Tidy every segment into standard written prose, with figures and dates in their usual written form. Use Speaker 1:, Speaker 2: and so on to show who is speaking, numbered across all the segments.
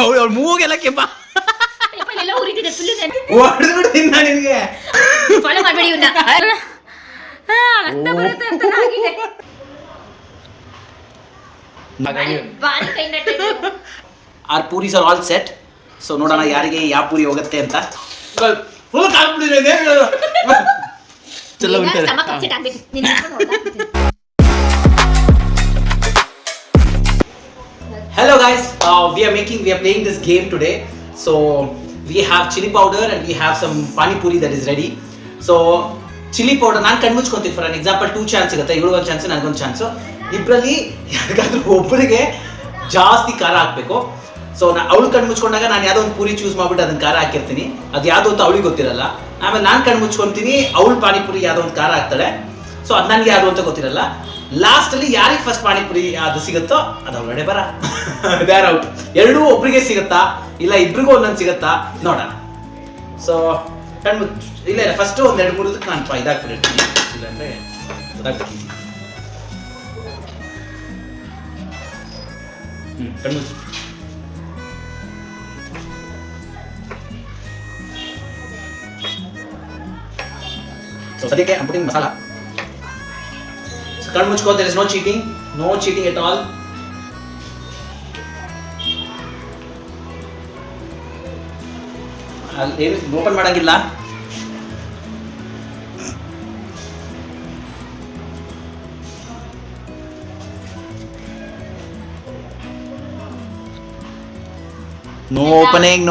Speaker 1: ಅವಳು ಮೂಗೆಲ್ಲ ಕೆಂಪ
Speaker 2: ಎಲ್ಲ ಉರಿತಿದೆ ಫುಲ್
Speaker 1: ಹೊಡೆದ್ಬಿಟ್ಟು ತಿನ್ನ ನಿನಗೆ.
Speaker 2: ಫಾಲೋ ಮಾಡಬೇಡಿ ಇವನ್ನ. ರಕ್ತ ಬರುತ್ತೆ ಅಂತ ಆಗಿದೆ. ಬಾರಿ ಕೈ ನಟ್ಟಿದೆ.
Speaker 1: Our puris are all set. So ನೋಡೋಣ ಯಾರಿಗೆ ಯಾವ ಪೂರಿ ಹೋಗುತ್ತೆ ಅಂತ. ಫುಲ್ ಕಾನ್ಫಿಡೆಂಟ್ ಇದೆ. ಚಲೋ ಉಂಟು.
Speaker 2: ಸ್ಟಮಕ್ ಅಪ್ಸೆಟ್ ಆಗಬೇಕು. ನಿನ್ನ
Speaker 1: Hello guys, we are playing this game today. So we have chili powder and we have some pani puri that is ready. So chili powder ನಾನು ಕಣ್ಣು ಮುಚ್ಕೊಂತೀನಿ. ಫಾರ್ ಎಕ್ಸಾಂಪಲ್ 2 ಚಾನ್ಸ್ ಸಿಗುತ್ತೆ. ಇವಳಿಗೆ ಒಂದು ಚಾನ್ಸ್, ನನಗೊಂದು chance. ಇಬ್ಬರಲ್ಲಿ ಯಾರಿಗಾದ್ರೂ ಒಬ್ಬರಿಗೆ ಜಾಸ್ತಿ ಖಾರ ಹಾಕಬೇಕು. ಸೊ ಅವಳು ಕಣ್ಣು ಮುಚ್ಕೊಂಡಾಗ ನಾನು ಯಾವುದೋ ಒಂದು ಪೂರಿ ಚೂಸ್ ಮಾಡ್ಬಿಟ್ಟು ಅದನ್ನ ಖಾರ ಹಾಕಿರ್ತೀನಿ. ಅದು ಯಾವುದೋ ಅಂತ ಅವಳಿಗೆ ಗೊತ್ತಿರಲ್ಲ. ಆಮೇಲೆ ನಾನು ಕಣ್ಣು ಮುಚ್ಕೊತೀನಿ, ಅವಳು ಪಾನಿಪುರಿ ಯಾವುದೋ ಒಂದು ಖಾರ ಹಾಕ್ತಾಳೆ. ಸೊ ಅದು ನನಗೆ ಯಾವುದು ಅಂತ ಗೊತ್ತಿರಲ್ಲ. ಲಾಸ್ಟಲ್ಲಿ ಯಾರಿಗೆ ಫಸ್ಟ್ ಪಾನಿಪುರಿ ಅದು ಸಿಗುತ್ತೋ ಅದು ಒಳ್ಳೆ ಬರ ಬ್ಯಾರ್ ಔಟ್. ಎರಡೂ ಒಬ್ರಿಗೆ ಸಿಗುತ್ತಾ ಇಲ್ಲ ಇಬ್ರಿಗೂ ಒಂದೊಂದು ಸಿಗುತ್ತಾ ನೋಡೋಣ. ಸೊ ಕಣ್ಣು ಇಲ್ಲ ಫಸ್ಟ್ ಒಂದು 2-3 ನಾನು ಇದಾಗ್ಬಿಟ್ಟಿರ್ತೀನಿ. ಇಲ್ಲಾಂದ್ರೆ ಗೊತ್ತಾಗ್ತೀನಿ. ಕಣ್ಣು ಸೊ ಸದ್ಯಕ್ಕೆ ಅಂಪುಟಿಂಗ್ ಮಸಾಲ. ಕಣ್ಣು ಮುಚ್ಕೋ. there is no cheating at all. ಏನು ಓಪನ್ ಮಾಡಂಗಿಲ್ಲ. No opening.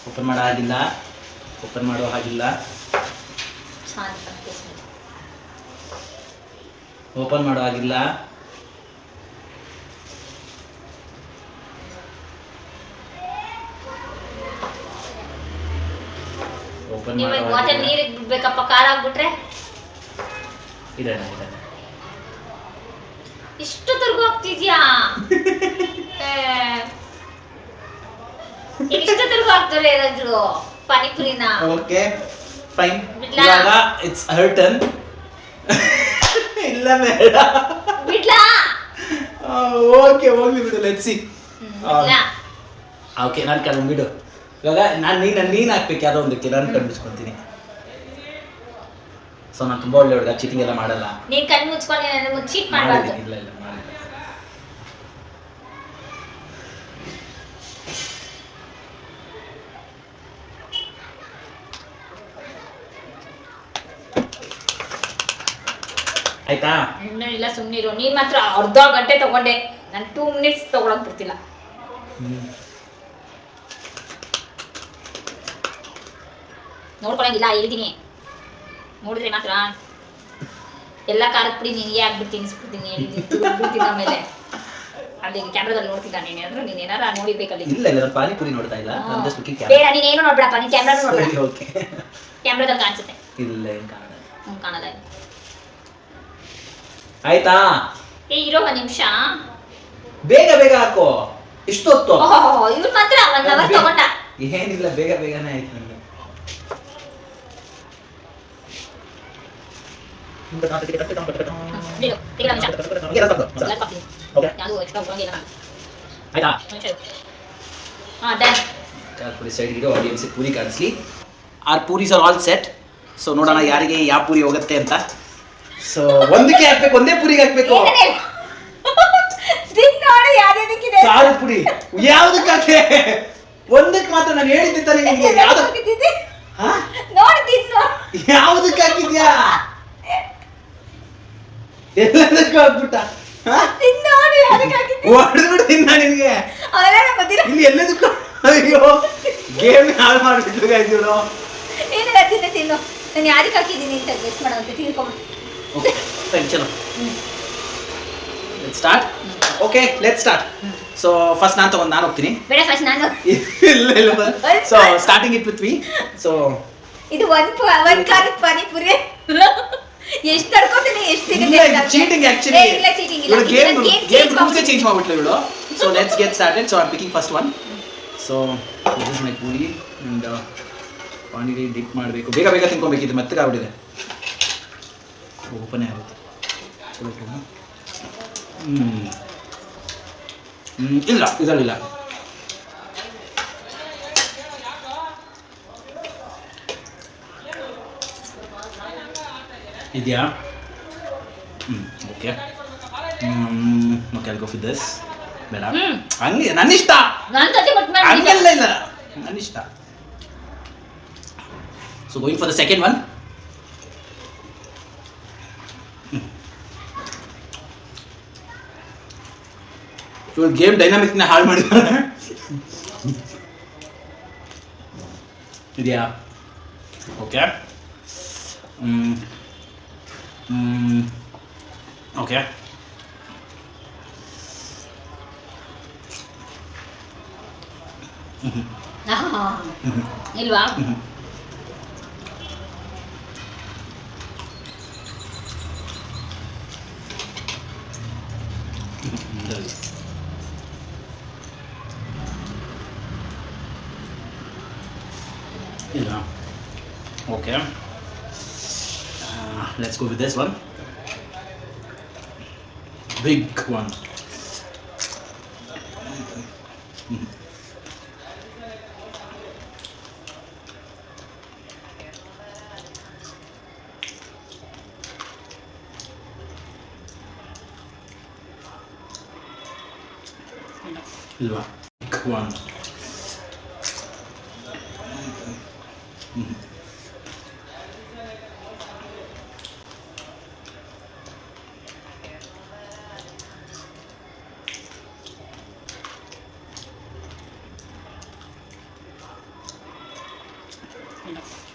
Speaker 1: ಓಪನ್ ಮಾಡೋ ಹಾಗಿಲ್ಲ. ಓಪನ್ ಮಾಡೋ ಹಾಗಿಲ್ಲ. ಓಪನ್ ಮಾಡೋ ಹಾಗಿಲ್ಲ. ಓಪನ್ ಮಾಡೋ
Speaker 2: ವಾಟರ್ ನೀರಿಗೆ ಬಿಡ್ಬೇಕಪ್ಪ. ಖಾರ ಆಗ್ಬಿಟ್ರೆ
Speaker 1: ಇದೆ
Speaker 2: ಇಷ್ಟು ತರ್ಗು ಆಗ್ತಿದ್ಯಾ? ಇಷ್ಟು ತರ್ಗು ಆಗ್ತಾರೆ ಯಾರಾದ್ರು ಪಾನಿಪುರಿನ?
Speaker 1: Okay fine. ಇವಾಗ ಇಟ್ಸ್ ಹರ್ ಟರ್ನ್. ಇಲ್ಲ ಬೇಡ
Speaker 2: ಬಿಡ್ಲಾ?
Speaker 1: ಓಕೆ ಹೋಗ್ಲಿ ಬಿಡು. Let's see. ಓಕೆ ನಾನು ಕಣ್ಣು ಬಿಡು. ಇವಾಗ ನೀನು ಹಾಕ್ಬೇಕು ಯಾವುದೋ ಒಂದಕ್ಕೆ. ನಾನು ಕಣ್ಣು ಮುಚ್ಕೊತೀನಿ. ಸೊ ನಾನು ತುಂಬ ಒಳ್ಳೆ ಹುಡುಗ, ಚೀಟಿಂಗ್ ಎಲ್ಲ ಮಾಡಲ್ಲ.
Speaker 2: ನೀನು ಕಣ್ಣು ಮುಚ್ಕೊಂಡು ನನಗೆ ಚೀಟ್ ಮಾಡಬಾರ್ದು.
Speaker 1: ಇಲ್ಲ ಮಾಡಿಲ್ಲ. ಆಯ್ತಾ?
Speaker 2: ಇಲ್ಲ ಸುಮ್ಮನಿರು. ನೀನು ಮಾತ್ರ ಅರ್ಧ ಗಂಟೆ ತಗೊಂಡೆ. ನಾನು 2 ಮಿನಿಟ್ಸ್ ತಗೊಳಕ್ ಬಿಡ್ತಿಲ್ಲ. ನೋಡ್ಕೊಳಂಗಿಲ್ಲ ಹೇಳ್ತೀನಿ. ನೋಡಿದ್ರೆ ಮಾತ್ರ ಎಲ್ಲ ಖಾರದ ಪುಡಿ ನಿನಗೆ ಆಗ್ಬಿಟ್ಟು ತಿನ್ನಿಸ್ಬಿಡ್ತೀನಿ. ಹೇಳಿದ್ದೀನಿ ಆಮೇಲೆ ಅಲ್ಲಿ ಕ್ಯಾಮ್ರಾದಲ್ಲಿ ನೋಡ್ತಿದ್ದ. ನೀನು ಏನಾದ್ರು ನೋಡಿರ್ಬೇಕಲ್ಲಿ.
Speaker 1: ಇಲ್ಲ ಪಾನಿಪುರಿ ನೋಡ್ತಾ ಇಲ್ಲ.
Speaker 2: ಬೇಡ ನೀನೇನು ನೋಡ್ಬಿಡಪ್ಪ. ನೀನು ಕ್ಯಾಮ್ರಾ ನೋಡ್ಬೇಡ.
Speaker 1: ಓಕೆ
Speaker 2: ಕ್ಯಾಮ್ರಾದಲ್ಲಿ ಕಾಣಿಸುತ್ತೆ.
Speaker 1: ಇಲ್ಲ ಏನು ಕಾಣಲ್ಲ.
Speaker 2: ಕಾಣಲ್ಲ.
Speaker 1: ಆಯ್ತಾ?
Speaker 2: ಇರೋ 1 ನಿಮಿಷ.
Speaker 1: ಬೇಗ ಹಾಕೋ. ಇಷ್ಟೊತ್ತು
Speaker 2: ಇವ್ರು ಮಾತ್ರ 1 ಅವರ್ ತಗೊಂಡ.
Speaker 1: ಏನಿಲ್ಲ ಬೇಗನೆ ಆಯ್ತು ನನಗೆ. ಪೂರಿ ಕಾಣಿಸ್ಲಿ. Our puris are all set. So ನೋಡೋಣ ಯಾರಿಗೆ ಯಾವ ಪೂರಿ ಹೋಗುತ್ತೆ ಅಂತ. ಸೊ ಒಂದಕ್ಕೆ ಹಾಕ್ಬೇಕು, ಒಂದೇ ಪುರಿಗೆ ಹಾಕ್ಬೇಕು. ಖಾರದ ಪುಡಿ ಯಾವ್ದಕ್ಕೆ ಹಾಕಿ? ಒಂದಕ್ಕೆ ಮಾತ್ರ ನಾನು ಹೇಳಿದ್ದೆ ತಾನೆ ನಿಮಗೆ. ಯಾವ್ದಕ್ಕೆ ಹಾಕಿದ್ಯಾ? ಎಲ್ಲದಕ್ಕೂ ಹಾಕ್ಬಿಟ್ಟ. ಹೊಡೆದ್ಬಿಟ್ಟು ತಿನ್ನ ನಿನ್ಗೆ. ಇಲ್ಲಿ ಎಲ್ಲದಕ್ಕೂ. ಅಯ್ಯೋ ಗೇಮ್ ಹಾಳು ಮಾಡ್ಬಿಟ್ಟು ಇವ್ರು.
Speaker 2: ತಿನ್ನು. ನಾನು ಯಾರಿಗೆ ಹಾಕಿದ್ದೀನಿ ಅಂತ ಗೆಸ್ ಮಾಡೋದು. ತಿಳ್ಕೊಂಬಿಟ್ಟು.
Speaker 1: Okay, fine, chalo. Let's start. Okay, let's start. So first ನಾನು ಹೋಗ್ತೀನಿ.
Speaker 2: ಬೇಡ ಫಸ್ಟ್ ನಾನು.
Speaker 1: ಇಲ್ಲ. So starting it with me. So
Speaker 2: ಇದು one ಖಾರದ ಪಾನಿಪುರಿ. ಎಷ್ಟು ತಡ್ಕೊತೀನಿ ಎಷ್ಟು ಸಿಗುತ್ತೆ?
Speaker 1: Cheating actually.
Speaker 2: ಇಲ್ಲ ಚೀಟಿಂಗ್ ಇಲ್ಲ.
Speaker 1: ಗೇಮ್ ರೂಲ್ಸ್ ಚೇಂಜ್ ಮಾಡ್ಬಿಟ್ಲು ಇವಳು. So let's get started. So I'm picking first one. So this is my puri and ಪಾನಿಗೆ ಡಿಪ್ ಮಾಡಬೇಕು. ಬೇಗ ಬೇಗ ತಿನ್ಕೊಬೇಕಿದ್ದು ಮೆತ್ತಗೆ ಆಗ್ಬಿಟ್ಟಿದೆ. ಓಪನೇ ಆಗುತ್ತೆ. ಚಲೋ ಇಲ್ಲ ಇದರಲ್ಲಿಲ್ಲ. ಇದೆಯಾ? Okay okay I'll go with this. ಬೇಡ ಹಂಗೆ ನನ್ನ ಇಷ್ಟ. ಹಂಗೆಲ್ಲ ಇಲ್ಲ, ನನ್ನ ಇಷ್ಟ. So going for the second one. ಇವಾಗ ಗೇಮ್ ಡೈನಾಮಿಕ್ನ ಹಾಳು ಮಾಡಿದ್ದಾರೆ. ಇದೆಯಾ? ಓಕೆ ಓಕೆ
Speaker 2: ಇಲ್ವಾ?
Speaker 1: ಇಲ್ಲ. Okay let's go with this one. Big one. Ilva. Big one.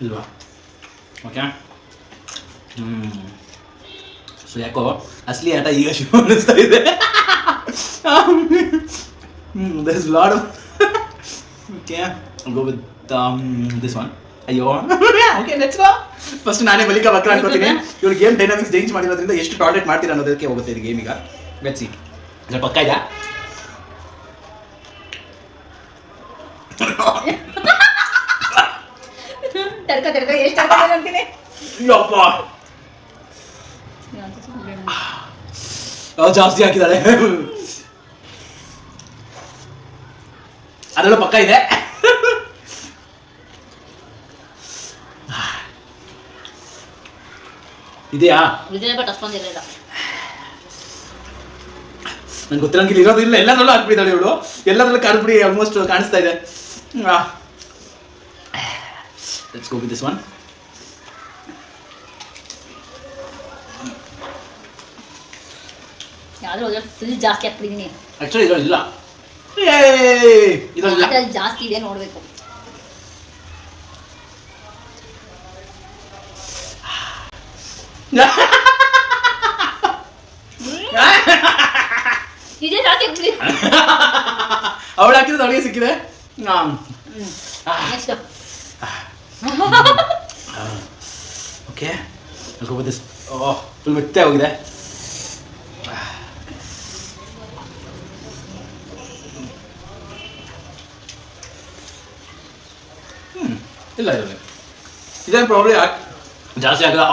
Speaker 1: ಇಲ್ವಾ? ಓಕೆ ಸೊ ಯಾಕೋ ಅಸಲಿ ಆಟ ಈಗ ಶುರು ಅನ್ನಿಸ್ತಾ ಇದೆ. there is a lot of okay I'll go with this one. ಅಯ್ಯೋ ಓಕೆ ಲೆಟ್ಸ್ ಗೋ. ಫಸ್ಟ್ ನಾನೇ ಬಲಿಕ ಬಕ್ರ ಅನ್ಕೋತೀನಿ. ಇವ್ರು ಗೇಮ್ ಡೈನಾಮಿಕ್ಸ್ ಚೇಂಜ್ ಮಾಡಿರೋದ್ರಿಂದ ಎಷ್ಟು ಟಾರ್ಗೆಟ್ ಮಾಡ್ತೀರಾ ಅನ್ನೋದಕ್ಕೆ ಹೋಗುತ್ತೆ ಇದು ಗೇಮ್. ಈಗ ಲೆಟ್ಸ್ ಸಿ. ಇದರ ಪಕ್ಕ ಇದಾ?
Speaker 2: ತಡ್ಕೊ ಎಷ್ಟು ತಡ್ಕೊಂಡು ಅಂತೀನಿ.
Speaker 1: ಯಪ್ಪ ಜಾಸ್ತಿ ಹಾಕಿದಾಳೆ. ಅದೆಲ್ಲ ಪಕ್ಕ ಇದೆ. ಇದೆಯಾ?
Speaker 2: ಬಟ್ ಅಷ್ಟೊಂದಿರಲಿಲ್ಲ.
Speaker 1: ನನ್ಗೆ ಗೊತ್ತಿರಂಗಿಲ್ಲ. ಇರೋದು ಇಲ್ಲ, ಎಲ್ಲದರಲ್ಲೂ ಹಾಕ್ಬಿಟ್ಟಿದ್ದಾಳೆ ಇವಳು. ಎಲ್ಲದರಲ್ಲೂ ಖಾರದ ಪುಡಿ ಆಲ್ಮೋಸ್ಟ್ ಕಾಣಿಸ್ತಾ ಇದೆ. Let's go with this one.
Speaker 2: ಯಾವ್ದು ಫುಲ್ ಜಾಸ್ತಿ ಹಾಕ್ಬಿಟ್ಟಿದ್ದೀನಿ.
Speaker 1: ಆಕ್ಚುಲಿ ಇದರಲ್ಲಿ ಇಲ್ಲ. ಇದರಲ್ಲಿ
Speaker 2: ಜಾಸ್ತಿ ಇದೆ ನೋಡ್ಬೇಕು. ಇದೇ ಜಾಸ್ತಿ ಹಾಕ್ಬಿಡಿ.
Speaker 1: ಅವಳು ಹಾಕಿದ್ರೆ ಅವಳಿಗೆ ಸಿಕ್ಕಿದೆ.
Speaker 2: Next
Speaker 1: okay go with this. Full ಮೆತ್ತೆ ಹೋಗಿದೆ. ಇಲ್ಲ ಇದರಲ್ಲಿ ಇದೇನು ಪ್ರಾಬ್ಲಮ್ ಜಾಸ್ತಿ ಆಗಲ್ಲ.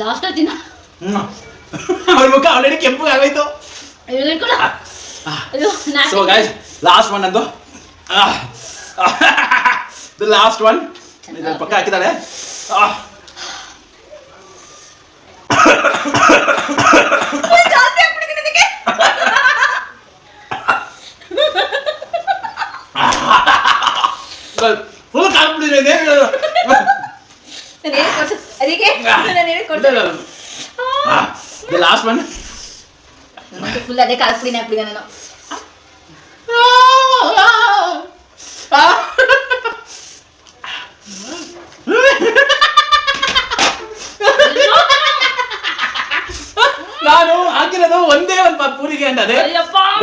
Speaker 2: ಜಾಸ್ತಿ ತಿನ್ನ.
Speaker 1: ಅವ್ರ ಮುಖ ಆಲ್ರೆಡಿ ಕೆಂಪು ಆಗೋಯ್ತು. ಸೊ ಗೈಸ್ ಲಾಸ್ಟ್ ಒನ್ ಅಂದು ದ ಲಾಸ್ಟ್ ಒನ್. ಇದ್ರ ಪಕ್ಕ ಹಾಕಿದ್ದಾಳೆ. ಫುಲ್ ಕಾನ್ಫಿಡೆಂಟ್ ಇದೆ. The last one.
Speaker 2: ಫುಲ್ ಅದೇ ಖಾರದ ಪುಡಿನೇ ಹಾಕ್ಬಿಟ್ಟಿದ್ದೆ ನಾನು. ನಾನು ಹಾಕಿರೋದು ಒಂದೇ ಒಂದು ಪೂರಿಗೆ ಅಂತ ಅದೇ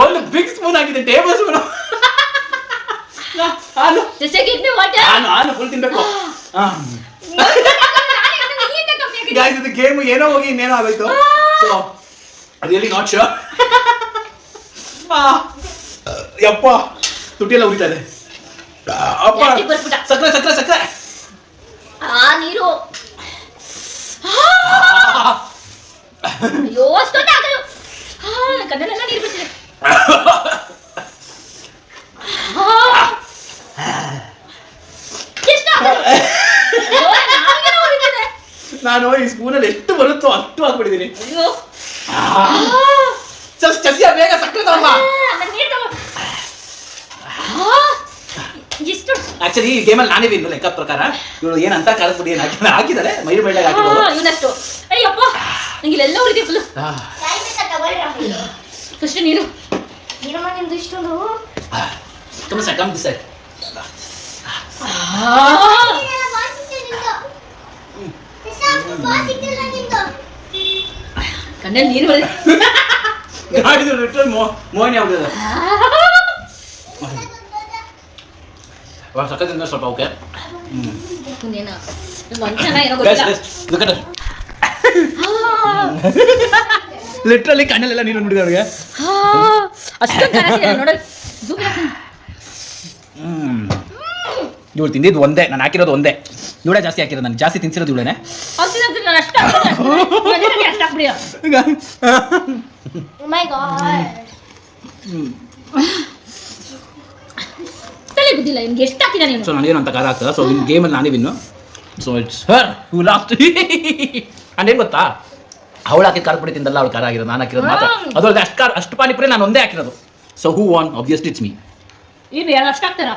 Speaker 2: ಒಂದು ಬಿಗ್ ಸ್ಪೂನ್ ಹಾಕಿದ್ದೆ, ಟೇಬಲ್ ಸ್ಪೂನ್. ಹಾಲು ಫುಲ್ ತಿನ್ಬೇಕು.
Speaker 1: ಗಾಯ್ಸ್ ಇದು ಗೇಮ್ ಏನೋ ಹೋಗಿ ಇನ್ನೇನೋ ಆಗೋಯ್ತು. So really not sure. ಯಪ್ಪ ತುಟಿ ಎಲ್ಲ ಉರಿತಾ ಇದೆ. ಅಪ್ಪ ಸಕ್ಕರೆ ಸಕ್ಕರೆ ಸಕ್ಕರೆ.
Speaker 2: ನೀರು ಅಯ್ಯೋ ಅಷ್ಟೊತ್ತಾಗಲು ಕಣ್ಣಲ್ಲೆಲ್ಲ ನೀರು ಬಿಡ್ತಿದೆ.
Speaker 1: ನಾನು ಈ ಸ್ಪೂನಲ್ಲಿ ಎಷ್ಟು ಬರುತ್ತೋ ಅಷ್ಟು ಹಾಕ್ಬಿಟ್ಟಿದ್ದೀನಿ.
Speaker 2: ಅಯ್ಯೋ
Speaker 1: ಚಸಿಯ ಬೇಗ ಸಕ್ಕರೆ ತಗೊಂಬ.
Speaker 2: ಎಷ್ಟು
Speaker 1: ಆಕ್ಚುಲಿ ಈ ಗೇಮಲ್ಲಿ ನಾನೇ ವಿನ್ ಲೆಕ್ಕ ಪ್ರಕಾರ. ಇವಳು ಏನಂತ ಖಾರದ ಪುಡಿ ಏನು ಹಾಕಿದ್ದಾರೆ ಮೈರು ಬೆಳ್ಳಗೆ ಹಾಕಿದ್ರು
Speaker 2: ಇವನಷ್ಟು. ಅಯ್ಯಪ್ಪ ನಂಗೆ ಇಲ್ಲೆಲ್ಲ ಉಳಿದೆ ಫುಲ್. ಫಸ್ಟ್ ನೀನು ನಿಂದು ಇಷ್ಟೊಂದು
Speaker 1: ಕಮ್ ಸರ್ ಕಮ್ ಸರ್.
Speaker 2: ಕಣ್ಣಲ್ಲಿ ನೀರು ಬರುತ್ತೆ.
Speaker 1: ಗಾಡಿದು ಲಿಟ್ರಲ್ ಮೋಹಿನಿ ಆಗ್ತದೆ. ಸಕ್ಕತ್ತಿಂದ ಸ್ವಲ್ಪ ಓಕೆ. ಲಿಟ್ರಲಿ ಕಣ್ಣಲ್ಲೆಲ್ಲ ನೀರು ನೋಡಿದೆ ಅವ್ರಿಗೆ. ಇವಳು ತಿಂದಿದ್ದು ಒಂದೇ, ನಾನು ಹಾಕಿರೋದು ಒಂದೇ. ಇವಳೇ ಜಾಸ್ತಿ ಹಾಕಿರೋದು, ನಾನು ಜಾಸ್ತಿ ತಿನ್ಸಿರೋದು ಇವಳೇನೆ.
Speaker 2: ಬುದ್ಧಿಲ್ಲ ನಿಮ್ಗೆ ಎಷ್ಟು ಹಾಕಿದ ನೀನು.
Speaker 1: ಸೊ ನಾನೇನು ಅಂತ ಖಾರ ಆಗ್ತದೆ. ಸೊ ಇನ್ ಗೇಮಲ್ಲಿ ನಾನೇ win. So it's her who lost. ಅಂದೇನು ಗೊತ್ತಾ, ಅವಳು ಹಾಕಿದ ಖಾರ ಪುಡಿ ತಿಂದಲ್ಲ, ಅವಳು ಖಾರ ಆಗಿರೋದು, ನಾನು ಹಾಕಿರೋದು ಮಾತ್ರ. ಅದರದ್ದು ಅಷ್ಟು ಪಾನಿಪುರಿ ನಾನು ಒಂದೇ ಹಾಕಿರೋದು. So who won? Obviously it's me.
Speaker 2: ಏನು ಯಾರು ಅಷ್ಟು ಹಾಕ್ತಾರ?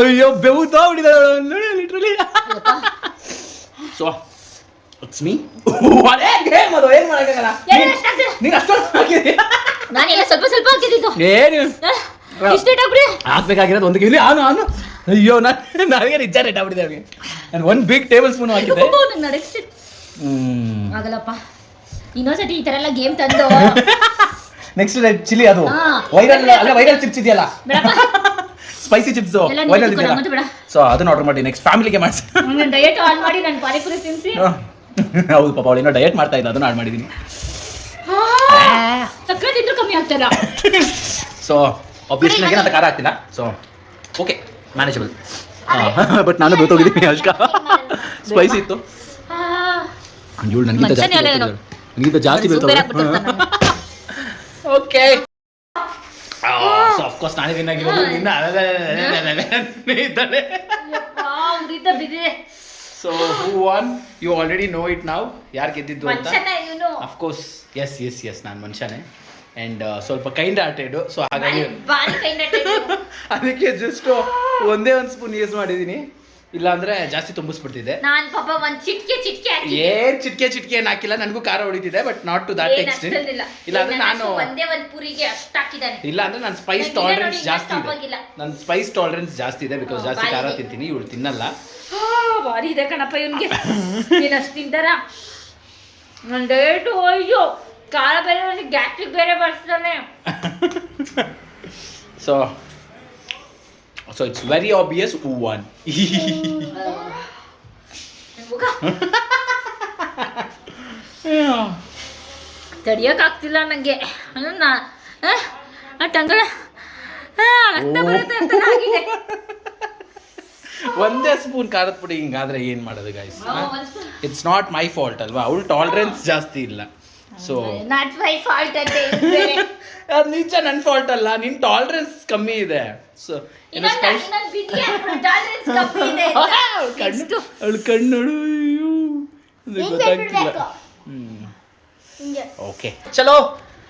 Speaker 1: ಅಯ್ಯೋ ಬೆವುತಾ ಬಿಡಿದಾಳೆ ಲಿಟ್ರಲಿ. So it's me. ಅದೇ ಗೇಮ್ ಅದು, ಏನು ಮಾಡೋಕ್ಕಾಗಲ್ಲ. ನೀನು ಅಷ್ಟೊಂದು ಹಾಕಿದ್ದೀಯ,
Speaker 2: ನಾನೆಲ್ಲ ಸ್ವಲ್ಪ ಸ್ವಲ್ಪ ಹಾಕಿದ್ದು.
Speaker 1: ಏನು
Speaker 2: ಹಾಕ್ಬೇಕಾಗಿರೋದು
Speaker 1: ಒಂದು ಗಿಲಿ ಆನು ಆನು. ಅಯ್ಯೋ ನನಗೆ ನಿಜ ರೇಟ್ ಆಗ್ಬಿಟ್ಟಿದೆ ಅವ್ರಿಗೆ. ನಾನು ಒಂದು ಬಿಗ್ ಟೇಬಲ್ ಸ್ಪೂನ್ ಹಾಕಿದ್ದೆ.
Speaker 2: ಆಗಲ್ಲಪ್ಪ ಇನ್ನೊಂದ್ಸತಿ ಈ ತರ ಎಲ್ಲ ಗೇಮ್ ತಂದು.
Speaker 1: ನೆಕ್ಸ್ಟ್ ಚಿಲ್ಲಿ ಅದು ವೈರಲ್ ಅಲ್ಲ, ವೈರಲ್ ಚಿಪ್ಸ್ ಇದೆಯಲ್ಲ, ಸ್ಪೈಸಿ ಚಿಪ್ಸ್ ವೈರಲ್ ಇದೆಯಲ್ಲ. ಸೊ ಅದನ್ನ ಆರ್ಡರ್ ಮಾಡಿ ನೆಕ್ಸ್ಟ್ ಫ್ಯಾಮಿಲಿಗೆ ಮಾಡಿಸಿ.
Speaker 2: ಡಯಟ್ ಆನ್ ಮಾಡಿ ನಾನು ಪಾನಿಪುರಿ ತಿನ್ಸಿ.
Speaker 1: ಹೌದು ಪಾಪ, ಅವಳು ಏನೋ ಡಯಟ್ ಮಾಡ್ತಾ ಇದ್ದ, ಅದನ್ನ ಆಡ್ ಮಾಡಿದ್ದೀನಿ.
Speaker 2: ಸಕ್ಕರೆ ತಿಂದ್ರು ಕಮ್ಮಿ ಆಗ್ತಲ್ಲ.
Speaker 1: ಸೊ ಆಬ್ವಿಯಸ್ಲಿ ನನಗೆ ಅಂತ ಖಾರ ಆಗ್ತಿಲ್ಲ. So okay manageable. ಬಟ್ ನಾನು ಬೇತೋಗಿದ್ದೀನಿ ಅಷ್ಟ ಸ್ಪೈಸಿ ಇತ್ತು. ಇವಳು ನನಗಿಂತ ಜಾಸ್ತಿ ಬೇತೋಗಿದ್ದೆ. ಓಕೆ ಸೊ ಆಫ್ ಕೋರ್ಸ್ ನಾನೇ ವಿನ್ ಆಗಿರೋದು. So who won? You already know it ನಾವು ಯಾರು ಗೆದ್ದಿದ್ದು ಅಂತ. Of course yes yes yes ನಾನು ಮನುಷ್ಯನೇ. ಆ್ಯಂಡ್ ಸ್ವಲ್ಪ ಕೈಂಡ್ ಹಾರ್ಟೆಡ್. ಸೊ ಹಾಗಾಗಿ ಅದಕ್ಕೆ ಜಸ್ಟ್ ಒಂದೇ ಒಂದು ಸ್ಪೂನ್ ಯೂಸ್ ಮಾಡಿದ್ದೀನಿ, ಇಲ್ಲ ಅಂದ್ರೆ ಜಾಸ್ತಿ ತುಂಬಿಸ್ಬಿಡ್ತಿದ್ದೆ.
Speaker 2: ನಾನು ಪಾಪ ಒಂದು ಚಿಟ್ಕೆ
Speaker 1: ಏನ್ ಚಿಟ್ಕೆ ಏನು ಹಾಕಿಲ್ಲ, ನನಗೂ ಖಾರ ಹೊಡಿತಿದೆ, but not to that extent. ಇಲ್ಲ ಅಂದ್ರೆ ನಾನು
Speaker 2: ಒಂದೇ ಒಂದು ಪೂರಿಗೆ ಅಷ್ಟು ಹಾಕಿದ್ದಾನೆ.
Speaker 1: ಇಲ್ಲ ಅಂದ್ರೆ ನನ್ನ ಸ್ಪೈಸ್ ಟಾಲರೆನ್ಸ್ ಜಾಸ್ತಿ ಇದೆ. ನನ್ನ ಸ್ಪೈಸ್ ಟಾಲರೆನ್ಸ್ ಜಾಸ್ತಿ ಇದೆ, ಬಿಕಾಸ್ ಜಾಸ್ತಿ ಖಾರ ತಿಂತೀನಿ, ಇವಳು ತಿನ್ನಲ್ಲ.
Speaker 2: ಭಾರಿ ಇದೆ ಕಣಪ್ಪ ಇವನ್ಗೆ. ನೀನು ಅಷ್ಟು ತಿಂತಾರ? ನನ್ನ ಡೇಟು ಅಯ್ಯೋ ಖಾರ ಬೇರೆ ಗ್ಯಾಸ್ಟ್ರಿಕ್ ಬೇರೆ ಬರ್ತಾನೆ.
Speaker 1: So it's very obvious who won.
Speaker 2: ತಡಿಯಕ್ ಆಗ್ತಿಲ್ಲ ನಂಗೆ. ಟಂಗಳ
Speaker 1: ಒಂದೇ ಸ್ಪೂನ್ ಖಾರದ ಪುಡಿ ಹಿಂಗಾದ್ರೆ ಏನ್ ಮಾಡೋದು guys? It's not my fault ಅಲ್ವಾ, ಅವಳು ಟಾಲರೆನ್ಸ್ ಜಾಸ್ತಿ ಇಲ್ಲ. ಸೊ
Speaker 2: ನಾಟ್ ಮೈ ಫಾಲ್ಟ್ ಅಂತ
Speaker 1: ಅದು ನಿಜ, ನನ್ನ ಫಾಲ್ಟ್ ಅಲ್ಲ, ನಿನ್ ಟಾಲರೆನ್ಸ್ ಕಮ್ಮಿ ಇದೆ. ಸೊ ಅವಳು ಕಣ್ಣು ಗೊತ್ತಾಗ್ತಿಲ್ಲ. ಓಕೆ ಚಲೋ,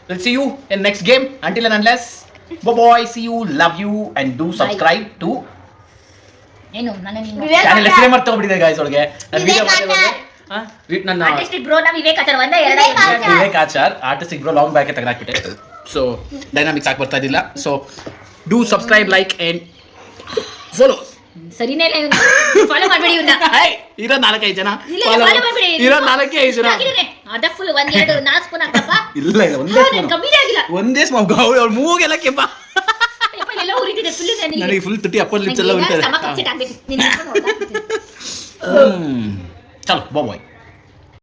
Speaker 1: will see you in next game. Until and unless bye, see you, love you and do subscribe to
Speaker 2: ಏನು
Speaker 1: ಚಾನೆಲ್ ಹೆಸರೇ ಮರ್ತೋಗ್ಬಿಟ್ಟಿದೆ ಗೈಸ್. ಒಳಗೆ ನನ್ನ Vivek Achar artistic bro long back ತೆಗೆದಾಕ್ಬಿಟ್ಟೆ. ಸೊ ಡೈನಾಮಿಕ್ಸ್ ಆಗಿ ಬರ್ತಾ ಇದ್ದಿಲ್ಲ. So do subscribe, like and follow.
Speaker 2: ಸರಿನೇ ಫಾಲೋ ಮಾಡಬೇಡಿ ಇವನ್ನ.
Speaker 1: ಇರೋ 4-5 ಜನ
Speaker 2: ಫಾಲೋ ಮಾಡಬೇಡಿ.
Speaker 1: ಇರೋ 4-5 ಜನ
Speaker 2: ಅದ ಫುಲ್ 1-2-4 ಸ್ಪೂನ್ ಹಾಕಪ್ಪ.
Speaker 1: ಇಲ್ಲ ಒಂದೇ ಸ್ಪೂನ್,
Speaker 2: ಕಮ್ಮಿನೇ ಆಗಿಲ್ಲ.
Speaker 1: ಒಂದೇ ಸ್ಪೂನ್. ಅವಳು ಮೂಗೆಲ್ಲ ಕೆಂಪ,
Speaker 2: ಎಲ್ಲ ಉರಿತಿದೆ ಫುಲ್.
Speaker 1: ನನಗೆ ಫುಲ್ ತುಟಿ ಅಪ್ಪಲ್ ಲಿಪ್ಸ್ ಎಲ್ಲ ಉರಿತಿದೆ. ಚಲೋ ಬಾಯ್.